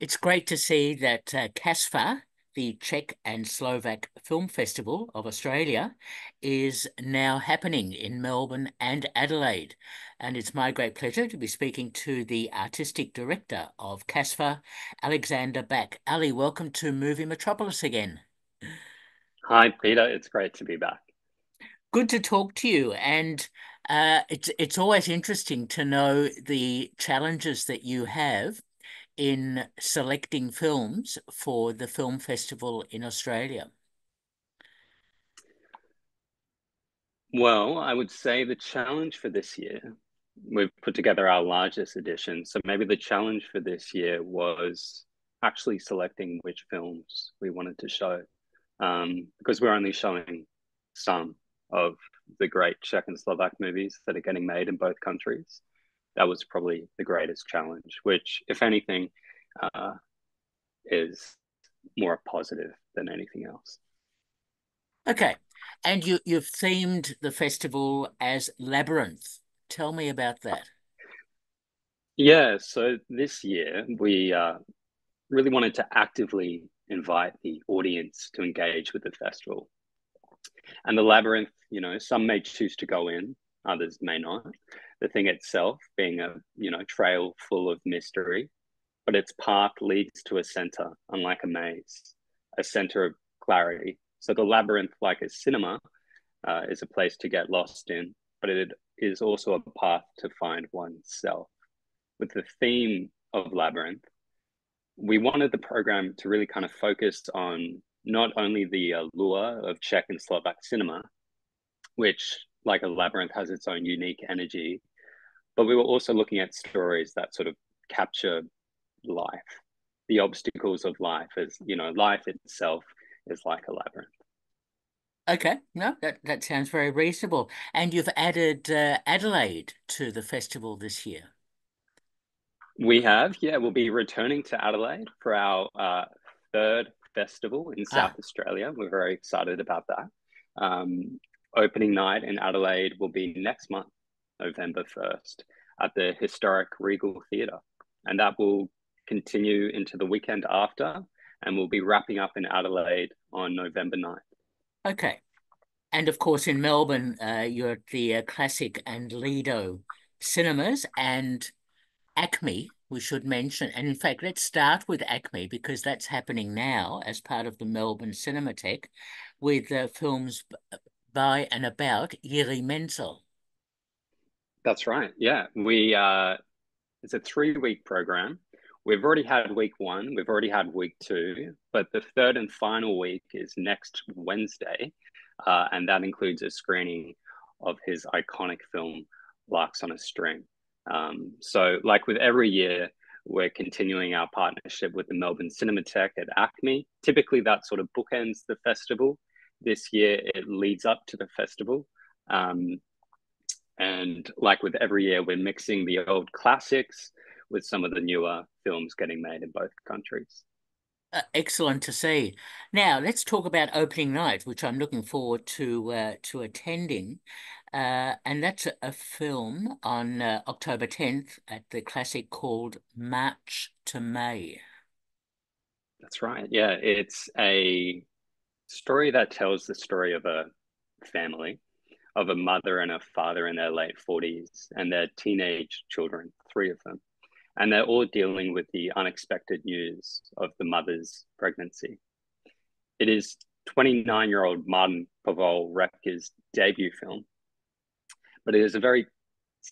It's great to see that CASFFA, the Czech and Slovak Film Festival of Australia, is now happening in Melbourne and Adelaide. And it's my great pleasure to be speaking to the artistic director of CASFFA, Alexander Back. Ali, welcome to Movie Metropolis again. Hi, Peter. It's great to be back. Good to talk to you. And it's always interesting to know the challenges that you have in selecting films for the film festival in Australia? Well, I would say the challenge for this year, we've put together our largest edition. So maybe the challenge for this year was actually selecting which films we wanted to show, because we're only showing some of the great Czech and Slovak movies that are getting made in both countries. That was probably the greatest challenge, which, if anything, uh, is more positive than anything else. Okay. And you've themed the festival as Labyrinth. Tell me about that. Yeah, so this year we really wanted to actively invite the audience to engage with the festival. And the labyrinth, some may choose to go in, others may not. The thing itself being a, trail full of mystery, but its path leads to a center, unlike a maze, a center of clarity. So the labyrinth, like a cinema, is a place to get lost in, but it is also a path to find oneself. With the theme of labyrinth, we wanted the program to really kind of focus on not only the allure of Czech and Slovak cinema, which, like a labyrinth, has its own unique energy, but we were also looking at stories that sort of capture life, the obstacles of life, as life itself is like a labyrinth. Okay, no, that sounds very reasonable. And you've added Adelaide to the festival this year. We have, yeah, we'll be returning to Adelaide for our third festival in South Ah, Australia. We're very excited about that. Opening night in Adelaide will be next month, November 1st, at the historic Regal Theatre. And that will continue into the weekend after, and we'll be wrapping up in Adelaide on November 9th. okay. And of course, in Melbourne, you're at the Classic and Lido cinemas and Acme, we should mention. And in fact, let's start with Acme because that's happening now as part of the Melbourne Cinematheque with films by and about Jiri Menzel. That's right. Yeah, it's a 3 week program. We've already had week one, we've already had week two, but the third and final week is next Wednesday, and that includes a screening of his iconic film, Larks on a String. So, like with every year, we're continuing our partnership with the Melbourne Cinematheque at Acme. Typically, that sort of bookends the festival. This year, it leads up to the festival. Um, and like with every year, we're mixing the old classics with some of the newer films getting made in both countries. Excellent to see. Now, let's talk about opening night, which I'm looking forward to attending. And that's a film on October 10th at the Classic called March to May. That's right. Yeah, it's a story that tells the story of a family, of a mother and a father in their late 40s and their teenage children, three of them. And they're all dealing with the unexpected news of the mother's pregnancy. It is 29-year-old Martin Pavel Repke's debut film, but it is a very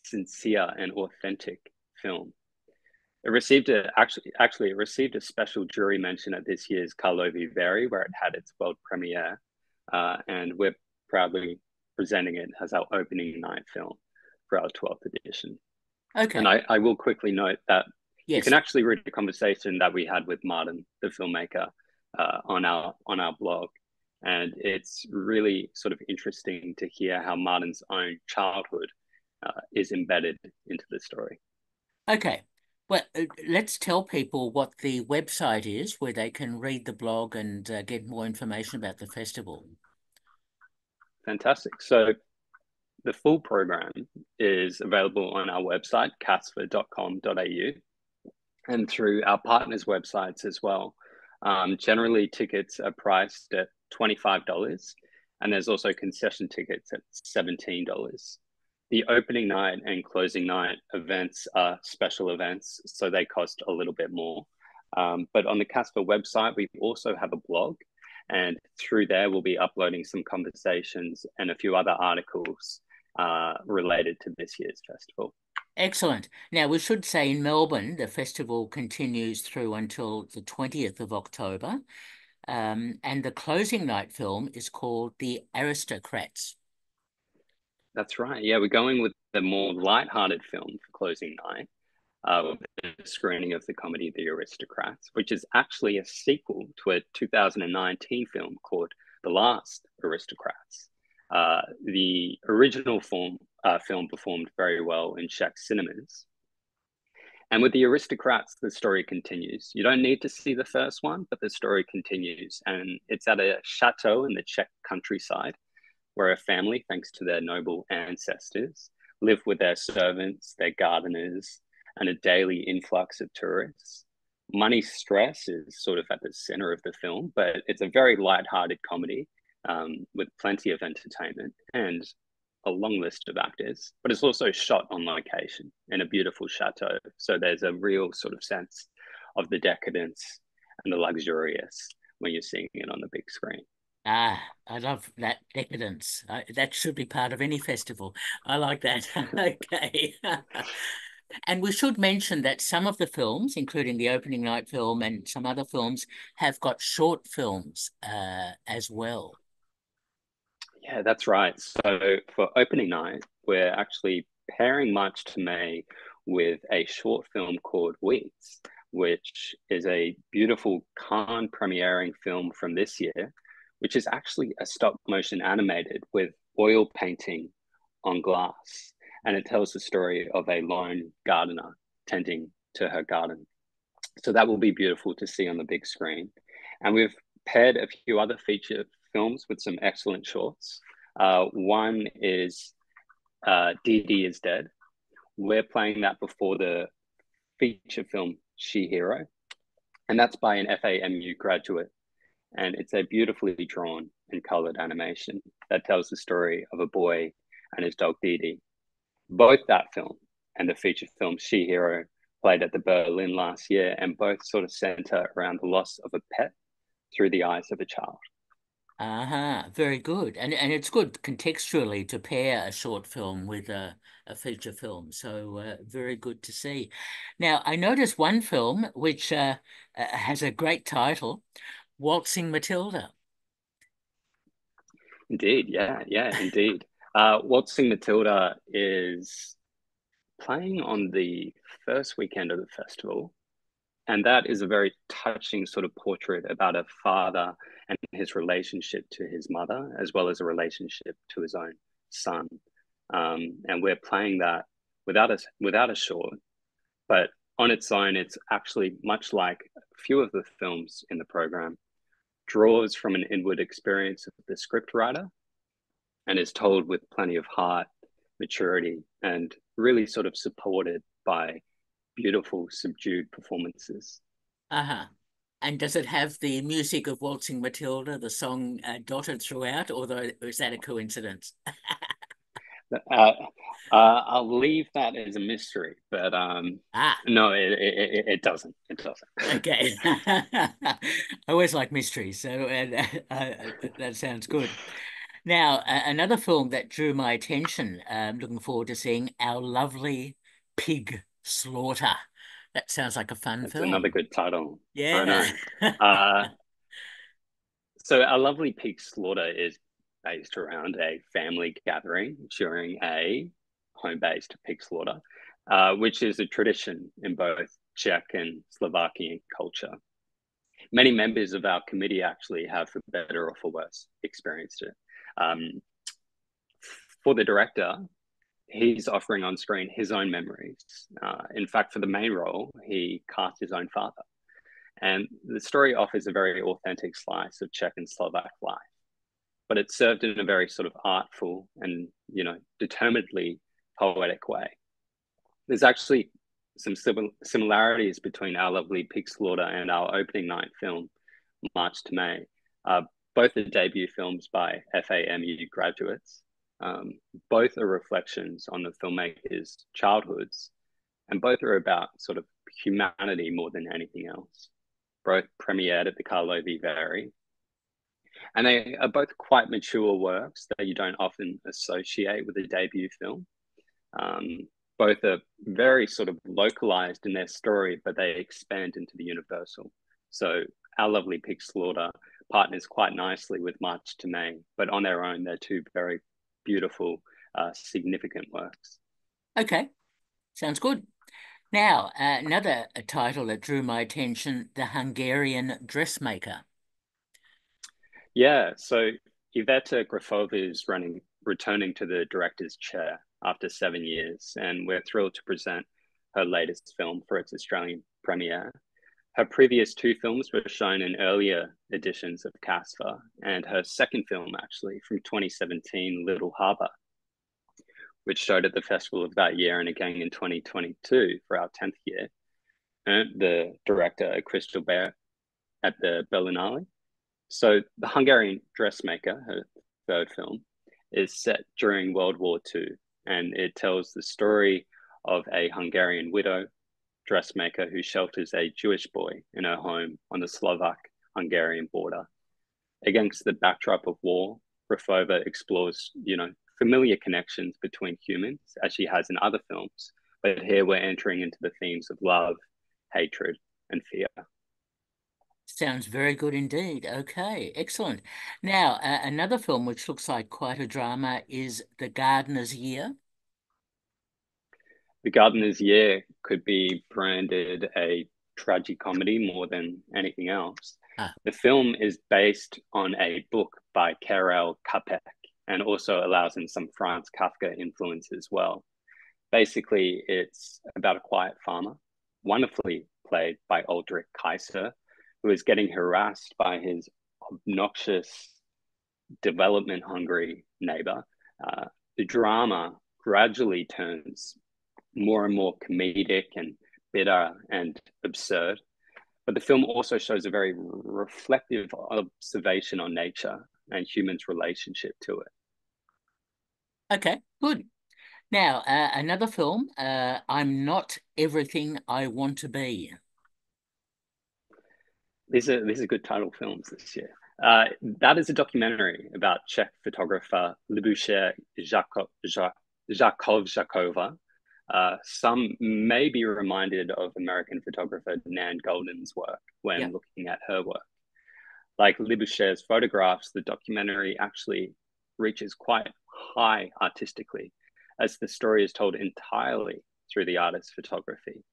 sincere and authentic film. It received it received a special jury mention at this year's Karlovy Vary, where it had its world premiere, and we're proudly presenting it as our opening night film for our 12th edition. And Okay. I will quickly note that you can Yes. actually read the conversation that we had with Martin, the filmmaker, on our blog, and it's really sort of interesting to hear how Martin's own childhood is embedded into the story. Okay. Well, let's tell people what the website is where they can read the blog and get more information about the festival. Fantastic. So the full program is available on our website, casffa.com.au. and through our partners' websites as well. Generally, tickets are priced at $25, and there's also concession tickets at $17. The opening night and closing night events are special events, so they cost a little bit more. But on the CASFFA website, we also have a blog, and through there, we'll be uploading some conversations and a few other articles related to this year's festival. Excellent. Now, we should say in Melbourne, the festival continues through until the 20th of October. And the closing night film is called The Aristocrats. That's right. Yeah, we're going with the more light-hearted film for closing night, with the screening of the comedy The Aristocrats, which is actually a sequel to a 2019 film called The Last Aristocrats. The original film performed very well in Czech cinemas. And with The Aristocrats, the story continues. You don't need to see the first one, but the story continues. And it's at a chateau in the Czech countryside where a family, thanks to their noble ancestors, live with their servants, their gardeners, and a daily influx of tourists. Money stress is sort of at the center of the film, but it's a very light-hearted comedy with plenty of entertainment and a long list of actors. But it's also shot on location in a beautiful chateau. So there's a real sort of sense of the decadence and the luxurious when you're seeing it on the big screen. Ah, I love that decadence. That should be part of any festival. I like that. Okay. And we should mention that some of the films, including the opening night film and some other films, have got short films as well. Yeah, that's right. So for opening night, we're actually pairing March to May with a short film called Weeds, which is a beautiful Cannes premiering film from this year, which is actually a stop motion animated with oil painting on glass. And it tells the story of a lone gardener tending to her garden. So that will be beautiful to see on the big screen. And we've paired a few other feature films with some excellent shorts. One is Dee Dee is Dead. We're playing that before the feature film She Hero, and that's by an FAMU graduate. And it's a beautifully drawn and colored animation that tells the story of a boy and his dog Dee Dee. Both that film and the feature film She Hero played at the Berlin last year, and both sort of center around the loss of a pet through the eyes of a child. Very good. And it's good contextually to pair a short film with a feature film. So very good to see. Now, I noticed one film which has a great title, Waltzing Matilda. Indeed, yeah, indeed. Waltzing Matilda is playing on the first weekend of the festival. And that is a very touching sort of portrait about a father and his relationship to his mother, as well as a relationship to his own son. And we're playing that without a short, but on its own, it's actually much like a few of the films in the program, draws from an inward experience of the script writer and is told with plenty of heart, maturity, and really sort of supported by beautiful, subdued performances. Uh-huh. And does it have the music of Waltzing Matilda, the song dotted throughout, or is that a coincidence? Uh, I'll leave that as a mystery, but Ah, no, it doesn't. It doesn't. okay. I always like mysteries, so that sounds good. Now, another film that drew my attention, looking forward to seeing Our Lovely Pig Slaughter. That sounds like a fun That's another film. good title. I Yeah. know. Uh, so Our Lovely Pig Slaughter is based around a family gathering during a home-based pig slaughter, which is a tradition in both Czech and Slovakian culture. Many members of our committee actually have, for better or for worse, experienced it. Um, for the director, he's offering on screen his own memories. In fact, for the main role, he cast his own father. And the story offers a very authentic slice of Czech and Slovak life, but it's served in a very sort of artful and, determinedly poetic way. There's actually some similarities between Our Lovely Pig Slaughter and our opening night film, March to May. Both are debut films by FAMU graduates. Both are reflections on the filmmakers' childhoods, and both are about sort of humanity more than anything else. Both premiered at the Carlo Viveri, and they are both quite mature works that you don't often associate with a debut film. Both are very sort of localized in their story, but they expand into the universal. So Our Lovely Pig Slaughter partners quite nicely with March to May, but on their own, they're two very beautiful, significant works. Okay, sounds good. Now, another title that drew my attention, The Hungarian Dressmaker. Yeah, so Iveta Grafova is returning to the director's chair after 7 years, and we're thrilled to present her latest film for its Australian premiere. Her previous two films were shown in earlier editions of CASFFA, and her second film, actually, from 2017, Little Harbour, which showed at the festival of that year and again in 2022 for our 10th year, earned the director a Crystal Bear at the Berlinale. So The Hungarian Dressmaker, her third film, is set during World War II, and it tells the story of a Hungarian widow dressmaker who shelters a Jewish boy in her home on the Slovak-Hungarian border. Against the backdrop of war, Grafova explores, familiar connections between humans, as she has in other films, but here we're entering into the themes of love, hatred, and fear. Sounds very good indeed. Okay, excellent. Now, another film which looks like quite a drama is The Gardener's Year. The Gardener's Year could be branded a tragicomedy more than anything else. Ah, The film is based on a book by Karel Capek and also allows in some Franz Kafka influence as well. Basically, it's about a quiet farmer, wonderfully played by Aldrich Kaiser, who is getting harassed by his obnoxious, development-hungry neighbor. The drama gradually turns more and more comedic and bitter and absurd. But the film also shows a very reflective observation on nature and humans' relationship to it. okay, good. Now, another film, I'm Not Everything I Want to Be. These are good title films this year. That is a documentary about Czech photographer Libuše Jakovzhakova. Some may be reminded of American photographer Nan Goldin's work Yeah. when looking at her work. Like Libuše's photographs, the documentary actually reaches quite high artistically, as the story is told entirely through the artist's photography.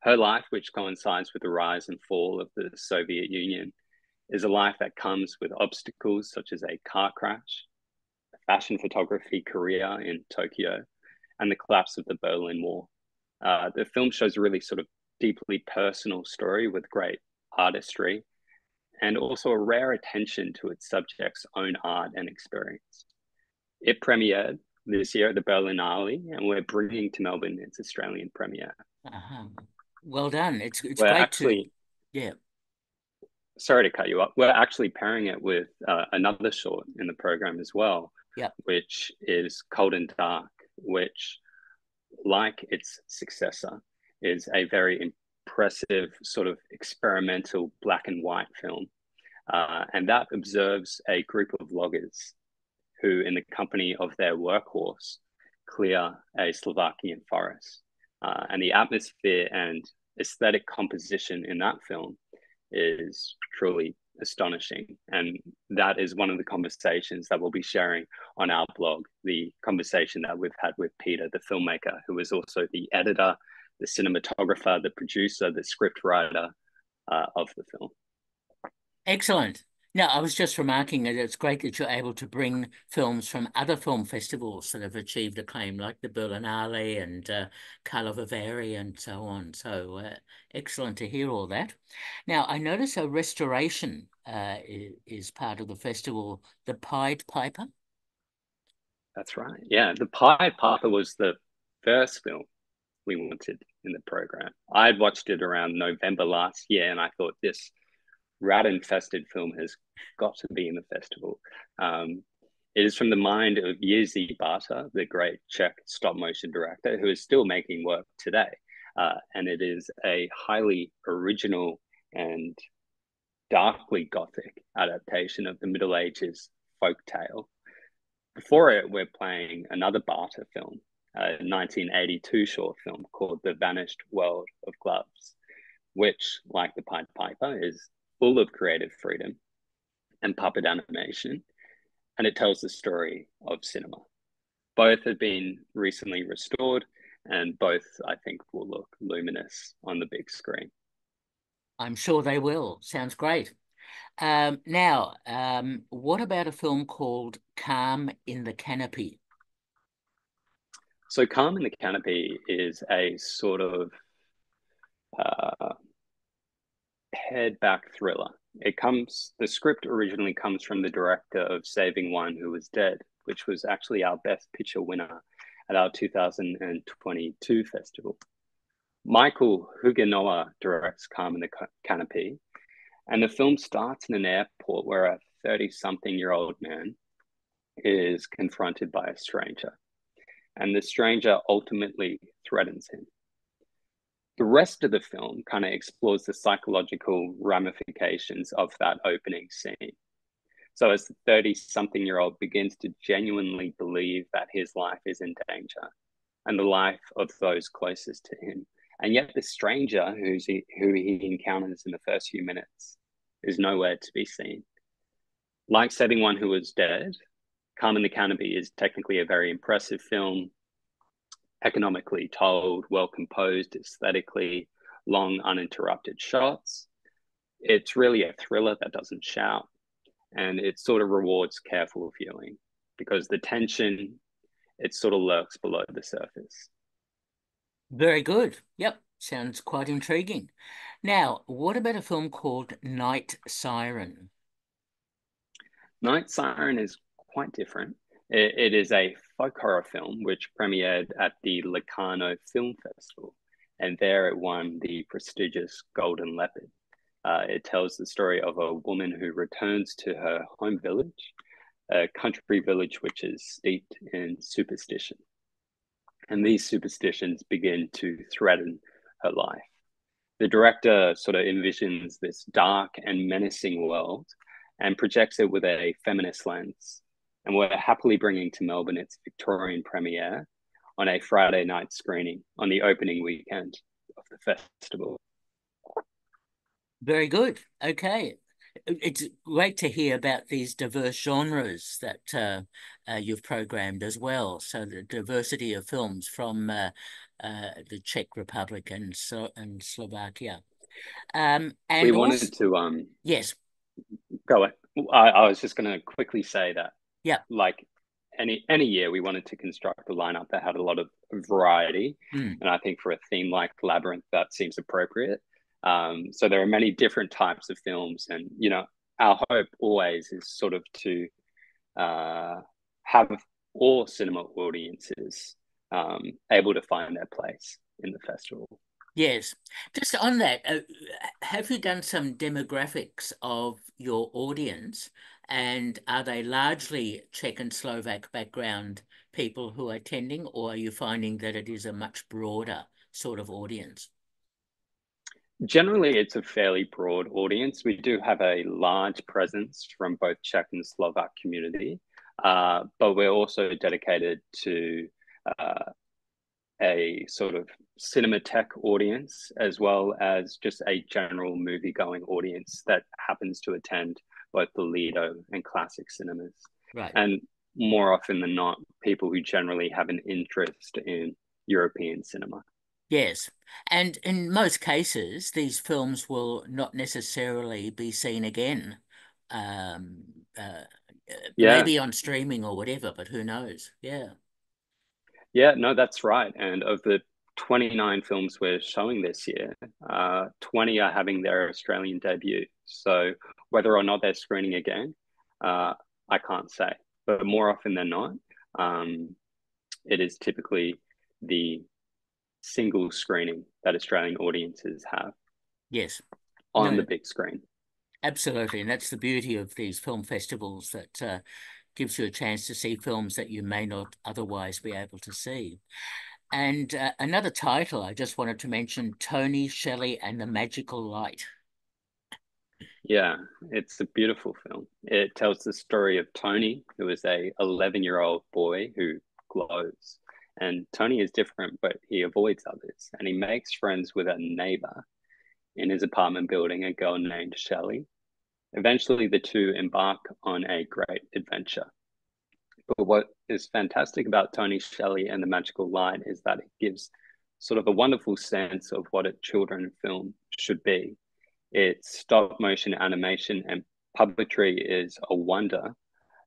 Her life, which coincides with the rise and fall of the Soviet Union, is a life that comes with obstacles such as a car crash, a fashion photography career in Tokyo, and the collapse of the Berlin Wall. The film shows a really sort of deeply personal story with great artistry and also a rare attention to its subject's own art and experience. It premiered this year at the Berlinale, and we're bringing to Melbourne its Australian premiere. Uh-huh. Well done. It's We're great to, actually, yeah. sorry to cut you up, we're actually pairing it with another short in the program as well, Yeah. which is Cold and Dark, which, like its successor, is a very impressive sort of experimental black and white film. And that observes a group of loggers who, in the company of their workhorse, clear a Slovakian forest. And the atmosphere and aesthetic composition in that film is truly astonishing. And that is one of the conversations that we'll be sharing on our blog, the conversation that we've had with Peter, the filmmaker, who is also the editor, the cinematographer, the producer, the script writer of the film. Excellent. Now, I was just remarking that it's great that you're able to bring films from other film festivals that have achieved acclaim, like the Berlinale and Karlovy Vary and so on. So excellent to hear all that. Now, I notice a restoration is part of the festival, The Pied Piper. That's right. Yeah, The Pied Piper was the first film we wanted in the program. I had watched it around November last year, and I thought this rat-infested film has got to be in the festival. It is from the mind of Jiří Bata, the great Czech stop-motion director, who is still making work today. And it is a highly original and darkly gothic adaptation of the Middle Ages folk tale. Before it, we're playing another Bata film, a 1982 short film called The Vanished World of Gloves, which, like The Pied Piper, is full of creative freedom and puppet animation, and it tells the story of cinema. Both have been recently restored, and both, I think, will look luminous on the big screen. I'm sure they will. Sounds great. What about a film called Calm in the Canopy? So, Calm in the Canopy is a sort of head back thriller. The script originally comes from the director of Saving One Who Was Dead, which was actually our Best Picture winner at our 2022 festival. Michael Hugenoa directs Calm in the Canopy, and the film starts in an airport where a 30-something-year-old man is confronted by a stranger, and the stranger ultimately threatens him. The rest of the film kind of explores the psychological ramifications of that opening scene. So as the 30-something-year-old begins to genuinely believe that his life is in danger and the life of those closest to him, and yet the stranger who he encounters in the first few minutes is nowhere to be seen. Like Saving One Who Was Dead, Calm in the Canopy is technically a very impressive film, economically told, well composed, aesthetically, long uninterrupted shots. It's really a thriller that doesn't shout, and it sort of rewards careful viewing because the tension, it sort of lurks below the surface. Very good. Yep, sounds quite intriguing. Now, what about a film called Night Siren? Night Siren is quite different. It is a folk horror film which premiered at the Locarno Film Festival, and there it won the prestigious Golden Leopard. It tells the story of a woman who returns to her home village, a country village which is steeped in superstition. And these superstitions begin to threaten her life. The director sort of envisions this dark and menacing world and projects it with a feminist lens. And we're happily bringing to Melbourne its Victorian premiere on a Friday night screening on the opening weekend of the festival. Very good. Okay. It's great to hear about these diverse genres that you've programmed as well. So the diversity of films from the Czech Republic and Slovakia. We And also, wanted to yes, go. I was just going to quickly say that, yeah, like any year, we wanted to construct a lineup that had a lot of variety, and I think for a theme like Labyrinth, that seems appropriate. So there are many different types of films, and our hope always is sort of to have all cinema audiences able to find their place in the festival. yes. Just on that, have you done some demographics of your audience, and are they largely Czech and Slovak background people who are attending, or are you finding that it is a much broader sort of audience? Generally, it's a fairly broad audience. We do have a large presence from both Czech and Slovak community, but we're also dedicated to a sort of cinematheque audience as well as just a general movie-going audience that happens to attend both the Lido and classic cinemas. Right. And more often than not, people who generally have an interest in European cinema. Yes. And in most cases, these films will not necessarily be seen again. Um, uh, Yeah, maybe on streaming or whatever, but who knows? Yeah. yeah, no, that's right. And of the 29 films we're showing this year, 20 are having their Australian debut. So whether or not they're screening again, I can't say. But more often than not, it is typically the single screening that Australian audiences have Yes. on the No, big screen. absolutely. And that's the beauty of these film festivals, that gives you a chance to see films that you may not otherwise be able to see. And another title I just wanted to mention, Tony Shelley and the Magical Light. Yeah, it's a beautiful film. It tells the story of Tony, who is a 11-year-old boy who glows. And Tony is different, but he avoids others. And he makes friends with a neighbor in his apartment building, a girl named Shelley. Eventually, the two embark on a great adventure. But what is fantastic about Tony Shelley and the Magical Light is that it gives sort of a wonderful sense of what a children's film should be. It's stop motion animation and puppetry is a wonder.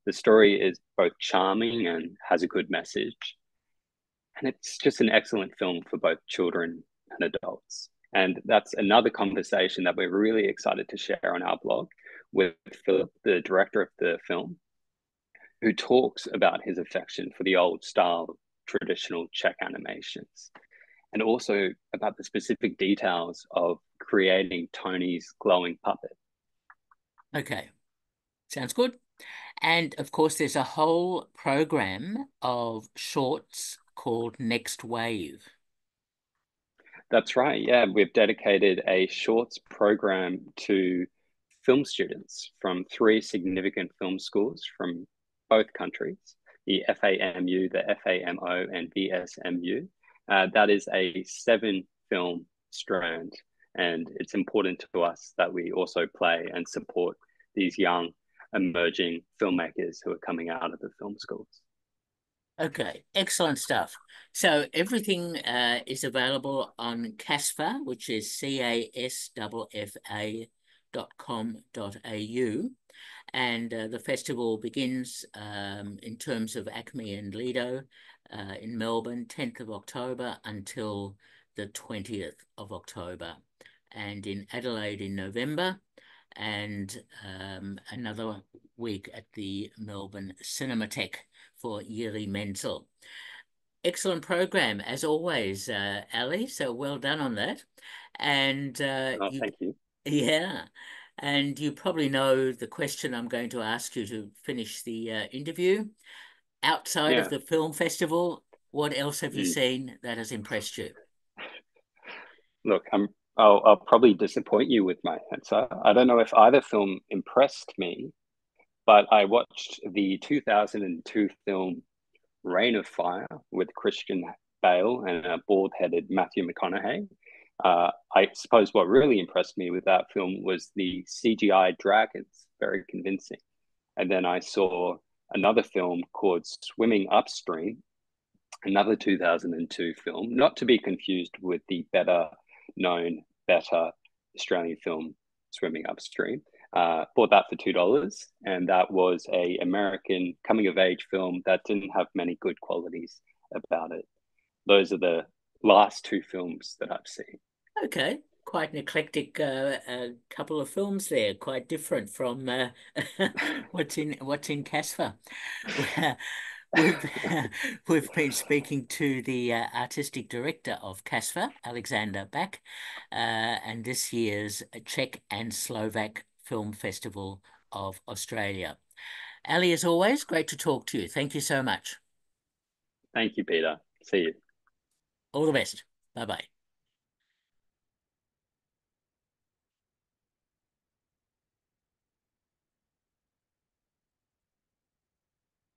The story is both charming and has a good message. And it's just an excellent film for both children and adults. And that's another conversation that we're really excited to share on our blog with Philip, the director of the film, who talks about his affection for the old style traditional Czech animations and also about the specific details of creating Tony's glowing puppet. Okay, sounds good. And of course, there's a whole program of shorts called Next Wave. That's right. Yeah, we've dedicated a shorts program to film students from three significant film schools from both countries, the FAMU, the FAMO, and VSMU. That is a 7 film strand, and it's important to us that we also play and support these young emerging filmmakers who are coming out of the film schools. Okay, excellent stuff. So everything is available on CASFFA, which is CASFFA.com.au. And the festival begins in terms of Acme and Lido in Melbourne, 10th of October until the 20th of October. And in Adelaide in November, and another week at the Melbourne Cinematheque for Yearly Mental. Excellent program, as always, Ali. So well done on that. And Oh, thank you. yeah, and you probably know the question I'm going to ask you to finish the interview. Outside of Yeah. the film festival, what else have you Mm. seen that has impressed you? Look, I'll probably disappoint you with my answer. I don't know if either film impressed me, but I watched the 2002 film Reign of Fire with Christian Bale and a bald-headed Matthew McConaughey. I suppose what really impressed me with that film was the CGI dragons, very convincing. And then I saw another film called Swimming Upstream, another 2002 film, not to be confused with the better known, better Australian film Swimming Upstream. Bought that for $2, and that was a American coming of age film that didn't have many good qualities about it. Those are the last 2 films that I've seen. Okay, quite an eclectic couple of films there, quite different from what's in CASFA. We've we've been speaking to the artistic director of CASFA, Alexander Back, and this year's Czech and Slovak Film Festival of Australia. Ali, as always, great to talk to you. Thank you so much. Thank you, Peter. See you. All the best. Bye bye.